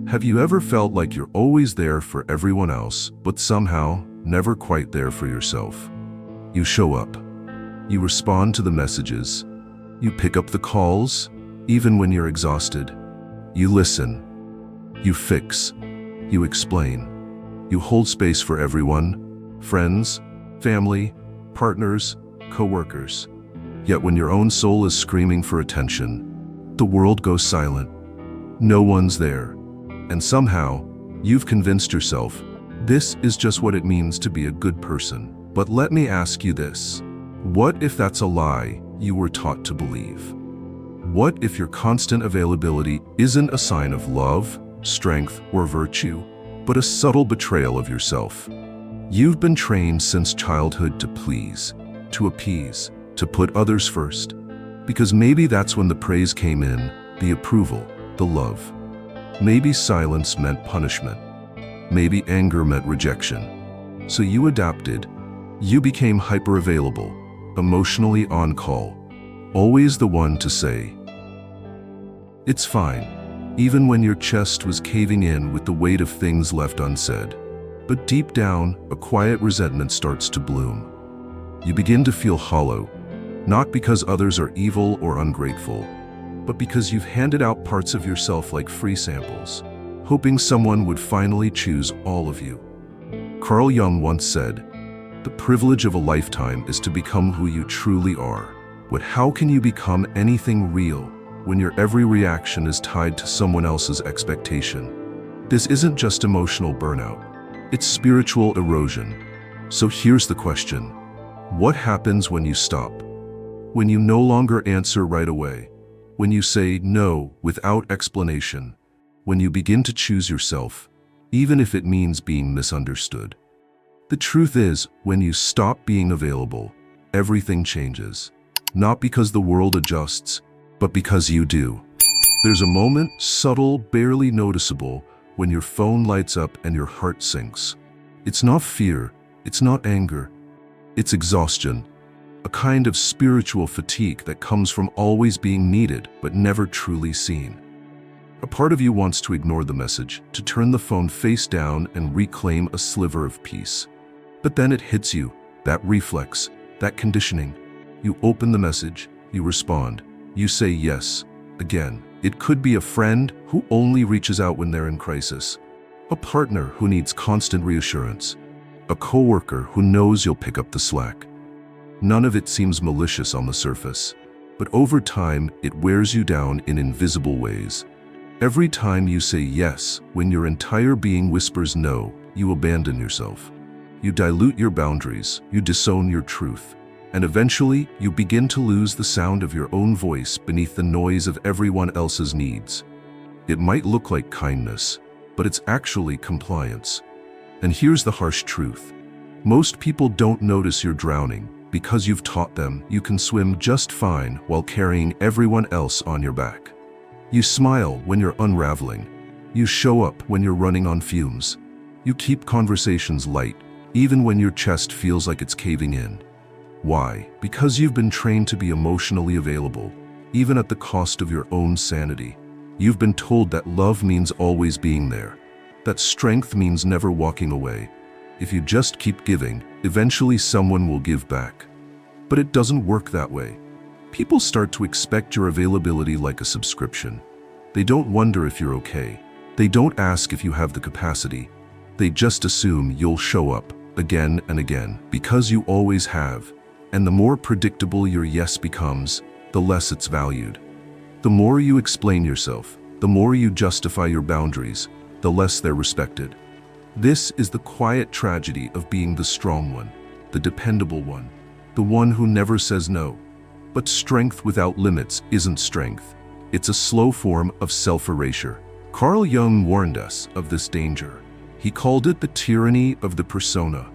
Have you ever felt like you're always there for everyone else, but somehow never quite there for yourself? You show up. You respond to the messages. You pick up the calls, even when you're exhausted. You listen. You fix. You explain. You hold space for everyone, friends, family, partners, co-workers. Yet when your own soul is screaming for attention, the world goes silent. No one's there. And somehow, you've convinced yourself, this is just what it means to be a good person. But let me ask you this. What if that's a lie you were taught to believe? What if your constant availability isn't a sign of love, strength, or virtue, but a subtle betrayal of yourself? You've been trained since childhood to please, to appease, to put others first. Because maybe that's when the praise came in, the approval, the love. Maybe silence meant punishment. Maybe anger meant rejection. So you adapted. You became hyper-available, emotionally on call. Always the one to say, "It's fine," even when your chest was caving in with the weight of things left unsaid. But deep down, a quiet resentment starts to bloom. You begin to feel hollow, not because others are evil or ungrateful, but because you've handed out parts of yourself like free samples, hoping someone would finally choose all of you. Carl Jung once said, "The privilege of a lifetime is to become who you truly are." But how can you become anything real when your every reaction is tied to someone else's expectation? This isn't just emotional burnout, it's spiritual erosion. So here's the question. What happens when you stop? When you no longer answer right away? When you say no without explanation? When you begin to choose yourself, even if it means being misunderstood? The truth is, when you stop being available, everything changes. Not because the world adjusts, but because you do. There's a moment, subtle, barely noticeable, when your phone lights up and your heart sinks. It's not fear, it's not anger, it's exhaustion. A kind of spiritual fatigue that comes from always being needed but never truly seen. A part of you wants to ignore the message, to turn the phone face down and reclaim a sliver of peace. But then it hits you, that reflex, that conditioning. You open the message, you respond, you say yes, again. It could be a friend who only reaches out when they're in crisis, a partner who needs constant reassurance, a coworker who knows you'll pick up the slack. None of it seems malicious on the surface, but over time it wears you down in invisible ways. Every time you say yes when your entire being whispers no, you abandon yourself. You dilute your boundaries, you disown your truth. And eventually, you begin to lose the sound of your own voice beneath the noise of everyone else's needs. It might look like kindness, but it's actually compliance. And here's the harsh truth. Most people don't notice you're drowning because you've taught them you can swim just fine while carrying everyone else on your back. You smile when you're unraveling. You show up when you're running on fumes. You keep conversations light, even when your chest feels like it's caving in. Why? Because you've been trained to be emotionally available, even at the cost of your own sanity. You've been told that love means always being there, that strength means never walking away. If you just keep giving, eventually someone will give back. But it doesn't work that way. People start to expect your availability like a subscription. They don't wonder if you're okay. They don't ask if you have the capacity. They just assume you'll show up again and again because you always have. And the more predictable your yes becomes, the less it's valued. The more you explain yourself, the more you justify your boundaries, the less they're respected. This is the quiet tragedy of being the strong one, the dependable one, the one who never says no. But strength without limits isn't strength. It's a slow form of self-erasure. Carl Jung warned us of this danger. He called it the tyranny of the persona,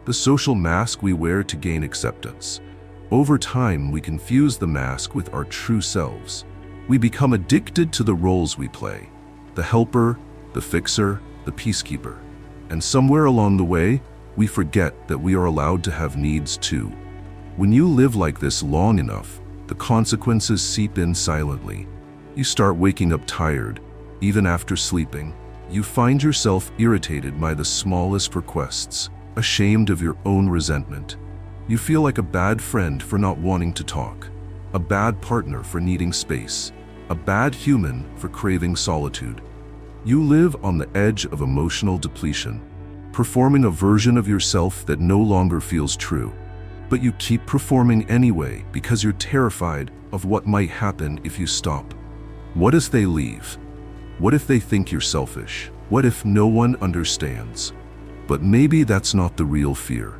the social mask we wear to gain acceptance. Over time, we confuse the mask with our true selves. We become addicted to the roles we play, the helper, the fixer, the peacekeeper. And somewhere along the way, we forget that we are allowed to have needs too. When you live like this long enough, the consequences seep in silently. You start waking up tired, even after sleeping. You find yourself irritated by the smallest requests, ashamed of your own resentment. You feel like a bad friend for not wanting to talk, a bad partner for needing space, a bad human for craving solitude. You live on the edge of emotional depletion, performing a version of yourself that no longer feels true. But you keep performing anyway because you're terrified of what might happen if you stop. What if they leave? What if they think you're selfish? What if no one understands? But maybe that's not the real fear.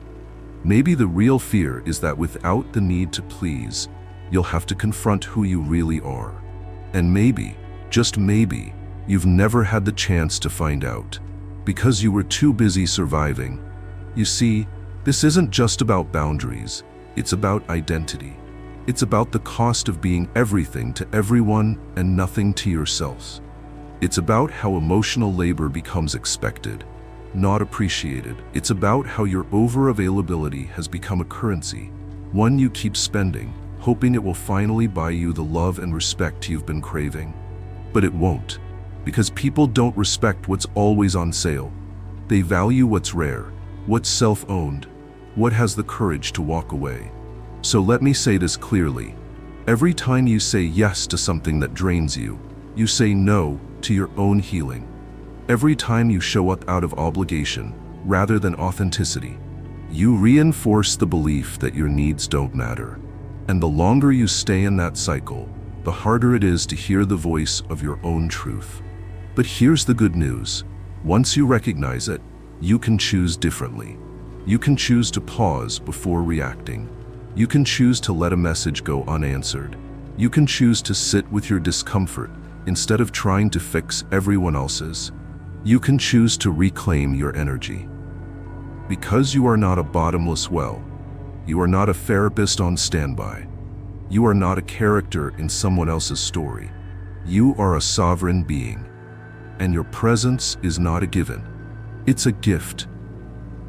Maybe the real fear is that without the need to please, you'll have to confront who you really are. And maybe, just maybe, you've never had the chance to find out, because you were too busy surviving. You see, this isn't just about boundaries, it's about identity. It's about the cost of being everything to everyone and nothing to yourselves. It's about how emotional labor becomes expected, not appreciated. It's about how your over-availability has become a currency, one you keep spending, hoping it will finally buy you the love and respect you've been craving. But it won't, because people don't respect what's always on sale. They value what's rare, what's self-owned, what has the courage to walk away. So let me say this clearly. Every time you say yes to something that drains you, you say no to your own healing. Every time you show up out of obligation rather than authenticity, you reinforce the belief that your needs don't matter. And the longer you stay in that cycle, the harder it is to hear the voice of your own truth. But here's the good news. Once you recognize it, you can choose differently. You can choose to pause before reacting. You can choose to let a message go unanswered. You can choose to sit with your discomfort instead of trying to fix everyone else's. You can choose to reclaim your energy. Because you are not a bottomless well. You are not a therapist on standby. You are not a character in someone else's story. You are a sovereign being. And your presence is not a given. It's a gift.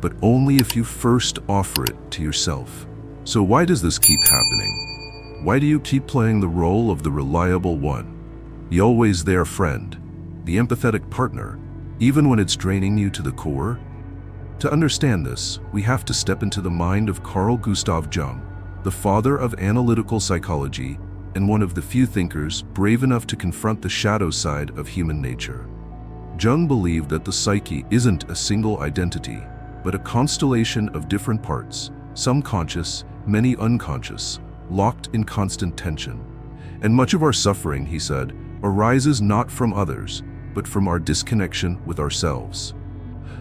But only if you first offer it to yourself. So why does this keep happening? Why do you keep playing the role of the reliable one, the always there friend, the empathetic partner, even when it's draining you to the core? To understand this, we have to step into the mind of Carl Gustav Jung, the father of analytical psychology and one of the few thinkers brave enough to confront the shadow side of human nature. Jung believed that the psyche isn't a single identity, but a constellation of different parts, some conscious, many unconscious, locked in constant tension. And much of our suffering, he said, arises not from others, but from our disconnection with ourselves.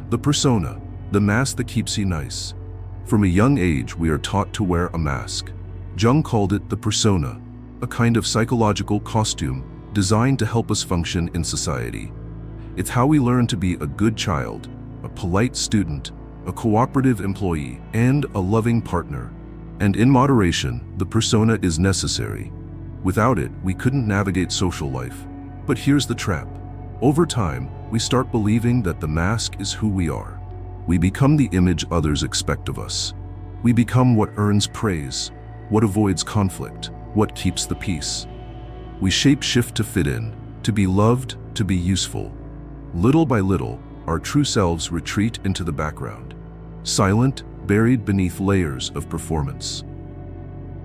The persona, the mask that keeps you nice. From a young age, we are taught to wear a mask. Jung called it the persona, a kind of psychological costume designed to help us function in society. It's how we learn to be a good child, a polite student, a cooperative employee, and a loving partner. And in moderation, the persona is necessary. Without it, we couldn't navigate social life. But here's the trap. Over time, we start believing that the mask is who we are. We become the image others expect of us. We become what earns praise, what avoids conflict, what keeps the peace. We shape-shift to fit in, to be loved, to be useful. Little by little, our true selves retreat into the background, silent, buried beneath layers of performance.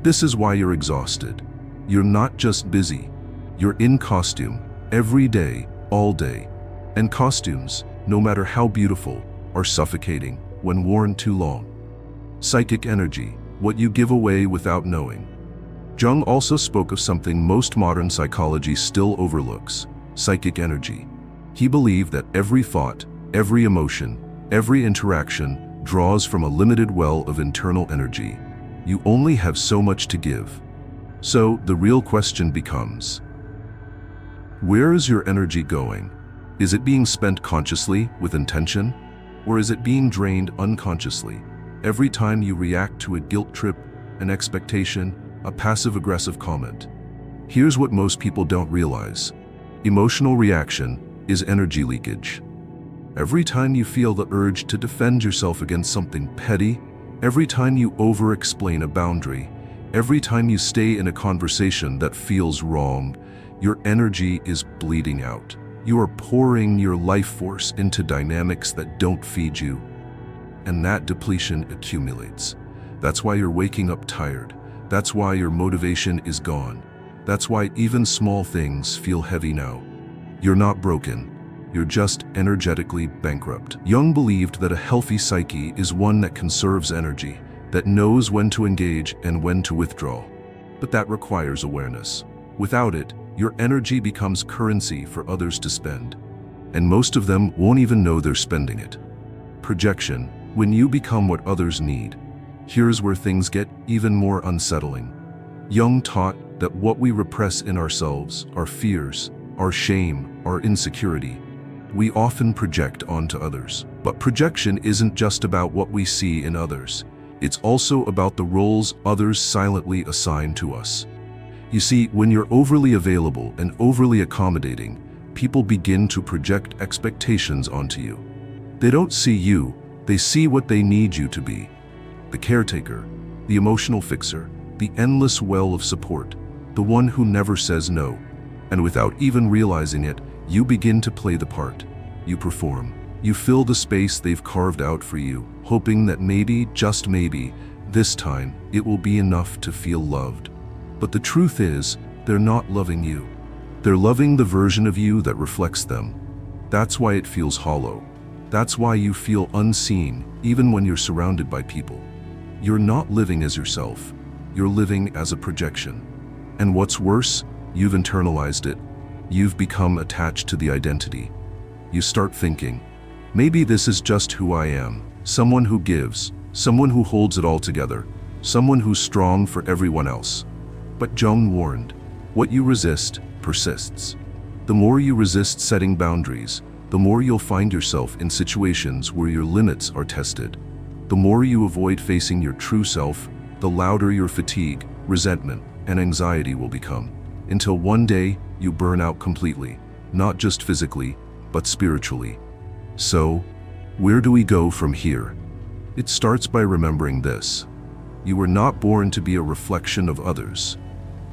This is why you're exhausted. You're not just busy. You're in costume, every day, all day. And costumes, no matter how beautiful, are suffocating when worn too long. Psychic energy, what you give away without knowing. Jung also spoke of something most modern psychology still overlooks: psychic energy. He believed that every thought, every emotion, every interaction draws from a limited well of internal energy. You only have so much to give. So the real question becomes, where is your energy going? Is it being spent consciously with intention? Or is it being drained unconsciously every time you react to a guilt trip, an expectation, a passive-aggressive comment? Here's what most people don't realize. Emotional reaction is energy leakage. Every time you feel the urge to defend yourself against something petty, every time you over-explain a boundary, every time you stay in a conversation that feels wrong, your energy is bleeding out. You are pouring your life force into dynamics that don't feed you, and that depletion accumulates. That's why you're waking up tired. That's why your motivation is gone. That's why even small things feel heavy now. You're not broken. You're just energetically bankrupt. Jung believed that a healthy psyche is one that conserves energy, that knows when to engage and when to withdraw. But that requires awareness. Without it, your energy becomes currency for others to spend. And most of them won't even know they're spending it. Projection. When you become what others need, here's where things get even more unsettling. Jung taught that what we repress in ourselves, our fears, our shame, our insecurity, we often project onto others. But projection isn't just about what we see in others. It's also about the roles others silently assign to us. You see, when you're overly available and overly accommodating, people begin to project expectations onto you. They don't see you, they see what they need you to be. The caretaker, the emotional fixer, the endless well of support, the one who never says no. And without even realizing it, you begin to play the part. You perform. You fill the space they've carved out for you, hoping that maybe, just maybe, this time it will be enough to feel loved. But the truth is, they're not loving you. They're loving the version of you that reflects them. That's why it feels hollow. That's why you feel unseen, even when you're surrounded by people. You're not living as yourself. You're living as a projection. And what's worse, you've internalized it. You've become attached to the identity. You start thinking, maybe this is just who I am. Someone who gives, someone who holds it all together, someone who's strong for everyone else. But Jung warned, what you resist persists. The more you resist setting boundaries, the more you'll find yourself in situations where your limits are tested. The more you avoid facing your true self, the louder your fatigue, resentment, and anxiety will become, until one day you burn out completely, not just physically, but spiritually. So, where do we go from here? It starts by remembering this. You were not born to be a reflection of others.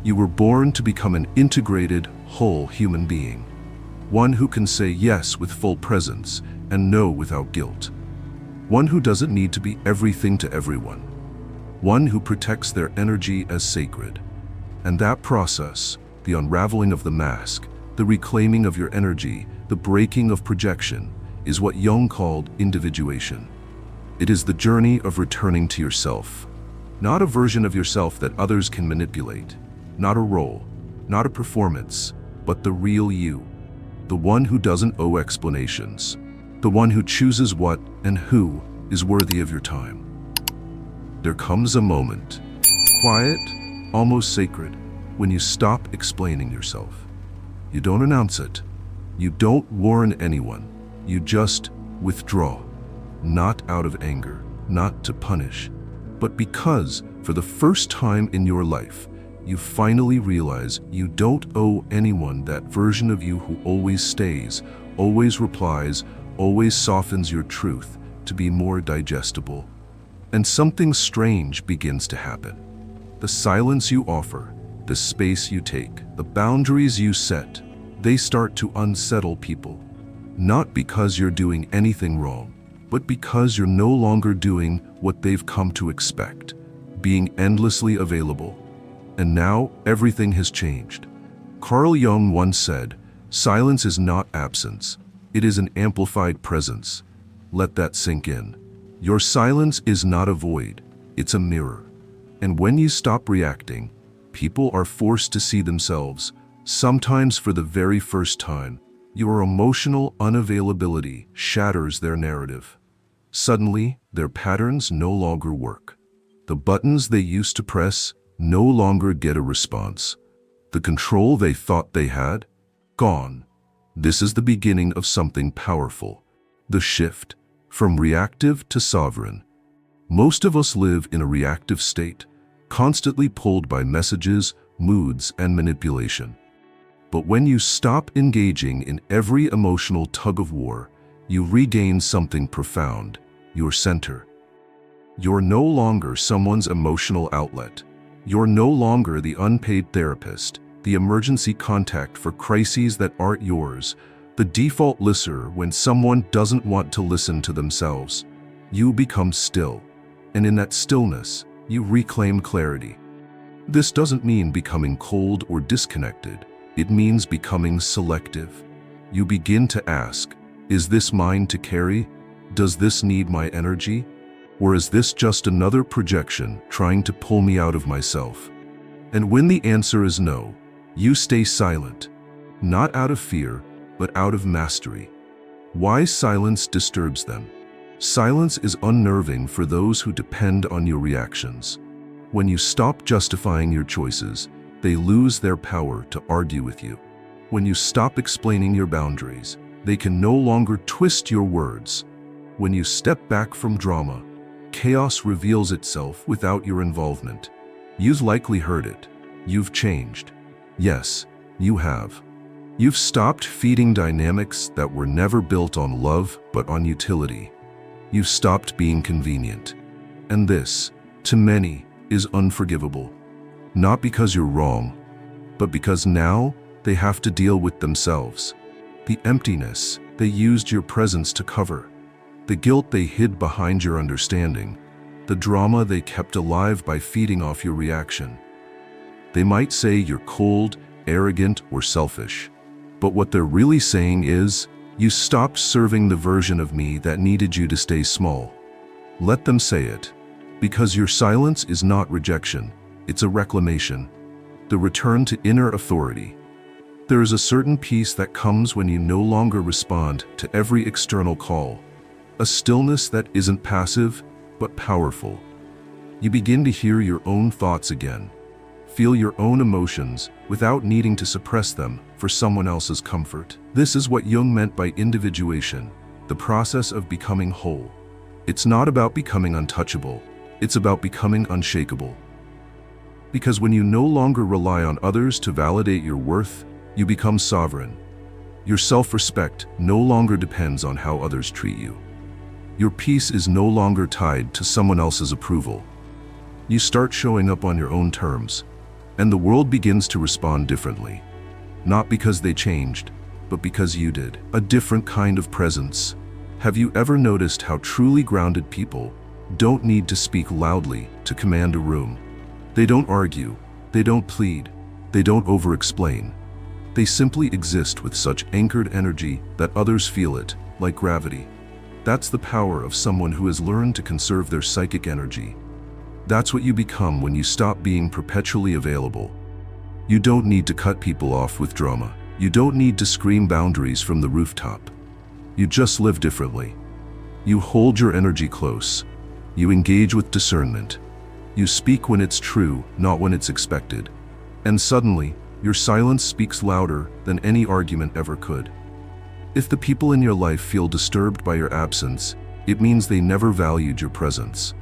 You were born to become an integrated, whole human being. One who can say yes with full presence and no without guilt. One who doesn't need to be everything to everyone. One who protects their energy as sacred. And that process, the unraveling of the mask, the reclaiming of your energy, the breaking of projection, is what Jung called individuation. It is the journey of returning to yourself. Not a version of yourself that others can manipulate. Not a role, not a performance, but the real you. The one who doesn't owe explanations. The one who chooses what and who is worthy of your time. There comes a moment, quiet, almost sacred, when you stop explaining yourself. You don't announce it. You don't warn anyone. You just withdraw. Not out of anger, not to punish, but because, for the first time in your life, you finally realize you don't owe anyone that version of you who always stays, always replies, always softens your truth to be more digestible. And something strange begins to happen. The silence you offer, the space you take, the boundaries you set, they start to unsettle people. Not because you're doing anything wrong, but because you're no longer doing what they've come to expect, being endlessly available. And now everything has changed. Carl Jung once said, silence is not absence, it is an amplified presence. Let that sink in. Your silence is not a void, it's a mirror. And when you stop reacting, people are forced to see themselves, sometimes for the very first time. Your emotional unavailability shatters their narrative. Suddenly, their patterns no longer work. The buttons they used to press no longer get a response. The control they thought they had, gone. This is the beginning of something powerful. The shift from reactive to sovereign. Most of us live in a reactive state, constantly pulled by messages, moods, and manipulation. But when you stop engaging in every emotional tug-of-war, you regain something profound, your center. You're no longer someone's emotional outlet. You're no longer the unpaid therapist, the emergency contact for crises that aren't yours, the default listener when someone doesn't want to listen to themselves. You become still, and in that stillness, you reclaim clarity. This doesn't mean becoming cold or disconnected. It means becoming selective. You begin to ask, is this mine to carry? Does this need my energy? Or is this just another projection trying to pull me out of myself? And when the answer is no, you stay silent, not out of fear, but out of mastery. Why silence disturbs them? Silence is unnerving for those who depend on your reactions. When you stop justifying your choices, they lose their power to argue with you. When you stop explaining your boundaries, they can no longer twist your words. When you step back from drama, chaos reveals itself without your involvement. You've likely heard it. You've changed. Yes, you have. You've stopped feeding dynamics that were never built on love but on utility. You've stopped being convenient. And this, to many, is unforgivable. Not because you're wrong, but because now they have to deal with themselves. The emptiness they used your presence to cover. The guilt they hid behind your understanding. The drama they kept alive by feeding off your reaction. They might say you're cold, arrogant, or selfish. But what they're really saying is, you stopped serving the version of me that needed you to stay small. Let them say it. Because your silence is not rejection, it's a reclamation. The return to inner authority. There is a certain peace that comes when you no longer respond to every external call. A stillness that isn't passive, but powerful. You begin to hear your own thoughts again. Feel your own emotions without needing to suppress them for someone else's comfort. This is what Jung meant by individuation, the process of becoming whole. It's not about becoming untouchable, it's about becoming unshakable. Because when you no longer rely on others to validate your worth, you become sovereign. Your self-respect no longer depends on how others treat you. Your peace is no longer tied to someone else's approval. You start showing up on your own terms, and the world begins to respond differently. Not because they changed, but because you did. A different kind of presence. Have you ever noticed how truly grounded people don't need to speak loudly to command a room? They don't argue, they don't plead, they don't over-explain. They simply exist with such anchored energy that others feel it, like gravity. That's the power of someone who has learned to conserve their psychic energy. That's what you become when you stop being perpetually available. You don't need to cut people off with drama. You don't need to scream boundaries from the rooftop. You just live differently. You hold your energy close. You engage with discernment. You speak when it's true, not when it's expected. And suddenly, your silence speaks louder than any argument ever could. If the people in your life feel disturbed by your absence, it means they never valued your presence.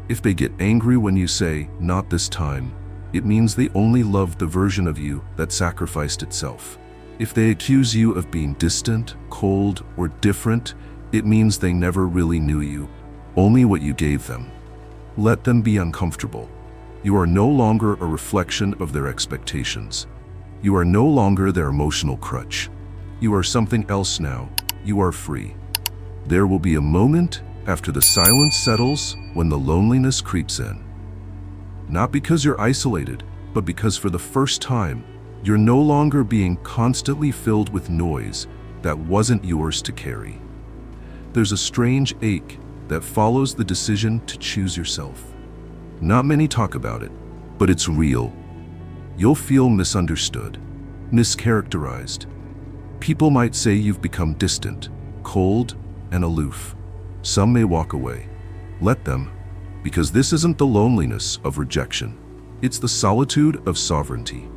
If they get angry when you say, "Not this time," it means they only loved the version of you that sacrificed itself. If they accuse you of being distant, cold, or different, it means they never really knew you, only what you gave them. Let them be uncomfortable. You are no longer a reflection of their expectations. You are no longer their emotional crutch. You are something else now. You are free. There will be a moment after the silence settles when the loneliness creeps in. Not because you're isolated, but because for the first time, you're no longer being constantly filled with noise that wasn't yours to carry. There's a strange ache that follows the decision to choose yourself. Not many talk about it, but it's real. You'll feel misunderstood, mischaracterized. People might say you've become distant, cold, and aloof. Some may walk away. Let them, because this isn't the loneliness of rejection. It's the solitude of sovereignty.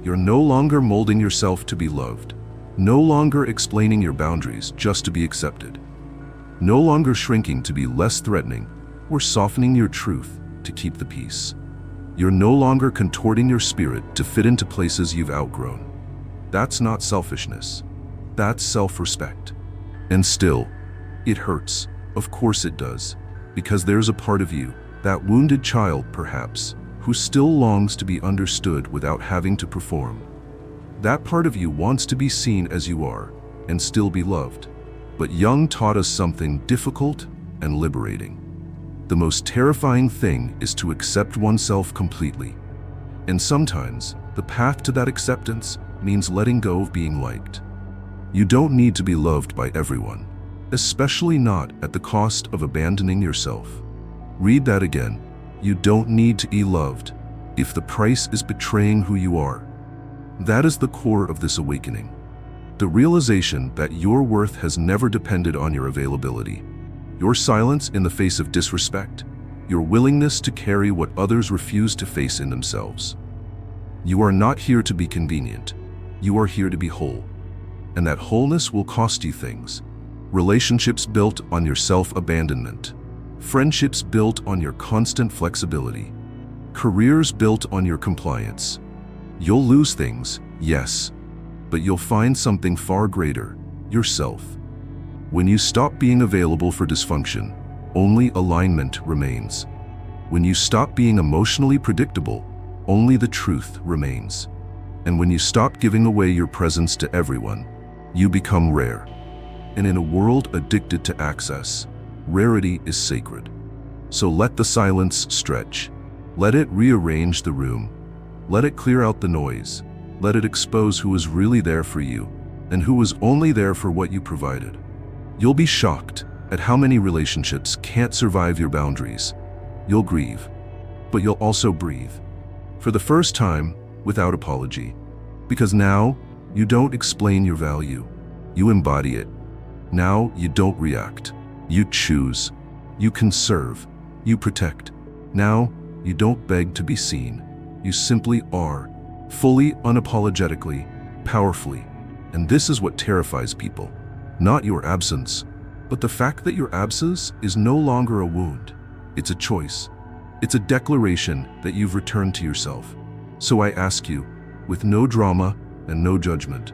You're no longer molding yourself to be loved, no longer explaining your boundaries just to be accepted, no longer shrinking to be less threatening or softening your truth to keep the peace. You're no longer contorting your spirit to fit into places you've outgrown. That's not selfishness. That's self-respect. And still, it hurts. Of course it does. Because there's a part of you, that wounded child perhaps, who still longs to be understood without having to perform. That part of you wants to be seen as you are, and still be loved. But Jung taught us something difficult and liberating. The most terrifying thing is to accept oneself completely. And sometimes, the path to that acceptance means letting go of being liked. You don't need to be loved by everyone, especially not at the cost of abandoning yourself. Read that again. You don't need to be loved if the price is betraying who you are. That is the core of this awakening. The realization that your worth has never depended on your availability, your silence in the face of disrespect, your willingness to carry what others refuse to face in themselves. You are not here to be convenient. You are here to be whole. And that wholeness will cost you things. Relationships built on your self-abandonment. Friendships built on your constant flexibility. Careers built on your compliance. You'll lose things, yes, but you'll find something far greater, yourself. When you stop being available for dysfunction, only alignment remains. When you stop being emotionally predictable, only the truth remains. And when you stop giving away your presence to everyone, you become rare. And in a world addicted to access, rarity is sacred. So let the silence stretch. Let it rearrange the room. Let it clear out the noise. Let it expose who is really there for you and who was only there for what you provided. You'll be shocked at how many relationships can't survive your boundaries. You'll grieve, but you'll also breathe. For the first time, without apology. Because now, you don't explain your value. You embody it. Now, you don't react. You choose. You conserve. You protect. Now, you don't beg to be seen. You simply are. Fully, unapologetically, powerfully. And this is what terrifies people. Not your absence, but the fact that your absence is no longer a wound. It's a choice. It's a declaration that you've returned to yourself. So I ask you, with no drama and no judgment,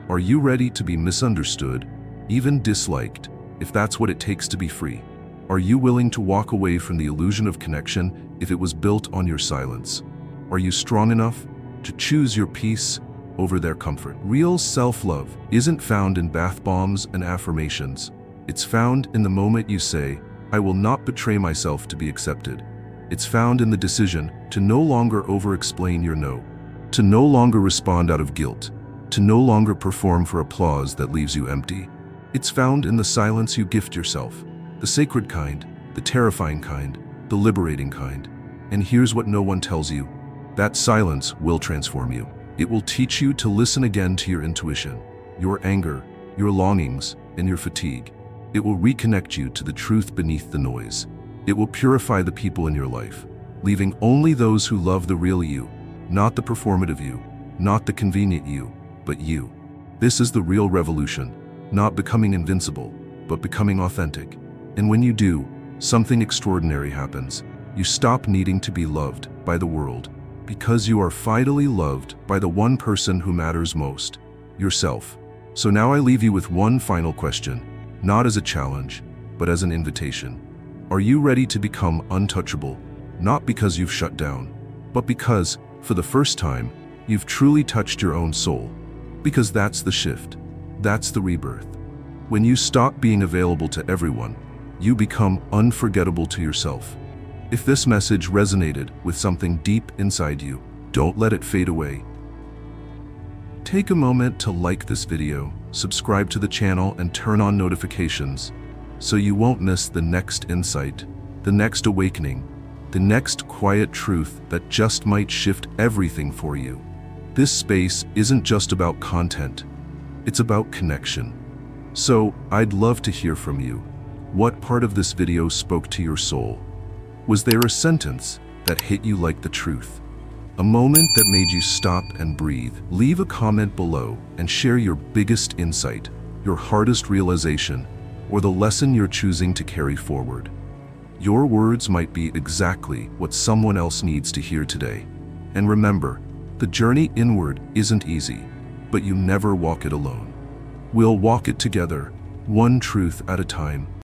are you ready to be misunderstood, even disliked, if that's what it takes to be free? Are you willing to walk away from the illusion of connection if it was built on your silence? Are you strong enough to choose your peace over their comfort? Real self-love isn't found in bath bombs and affirmations. It's found in the moment you say, I will not betray myself to be accepted. It's found in the decision to no longer over-explain your no, to no longer respond out of guilt, to no longer perform for applause that leaves you empty. It's found in the silence you gift yourself, the sacred kind, the terrifying kind, the liberating kind. And here's what no one tells you. That silence will transform you. It will teach you to listen again to your intuition, your anger, your longings, and your fatigue. It will reconnect you to the truth beneath the noise. It will purify the people in your life, leaving only those who love the real you, not the performative you, not the convenient you, but you. This is the real revolution, not becoming invincible, but becoming authentic. And when you do, something extraordinary happens. You stop needing to be loved by the world, because you are finally loved by the one person who matters most, yourself. So now I leave you with one final question, not as a challenge, but as an invitation. Are you ready to become untouchable? Not because you've shut down, but because, for the first time, you've truly touched your own soul. Because that's the shift. That's the rebirth. When you stop being available to everyone, you become unforgettable to yourself. If this message resonated with something deep inside you, don't let it fade away. Take a moment to like this video, subscribe to the channel, and turn on notifications so you won't miss the next insight, the next awakening, the next quiet truth that just might shift everything for you. This space isn't just about content, it's about connection. So I'd love to hear from you. What part of this video spoke to your soul? Was there a sentence that hit you like the truth? A moment that made you stop and breathe? Leave a comment below and share your biggest insight, your hardest realization, or the lesson you're choosing to carry forward. Your words might be exactly what someone else needs to hear today. And remember, the journey inward isn't easy, but you never walk it alone. We'll walk it together, one truth at a time.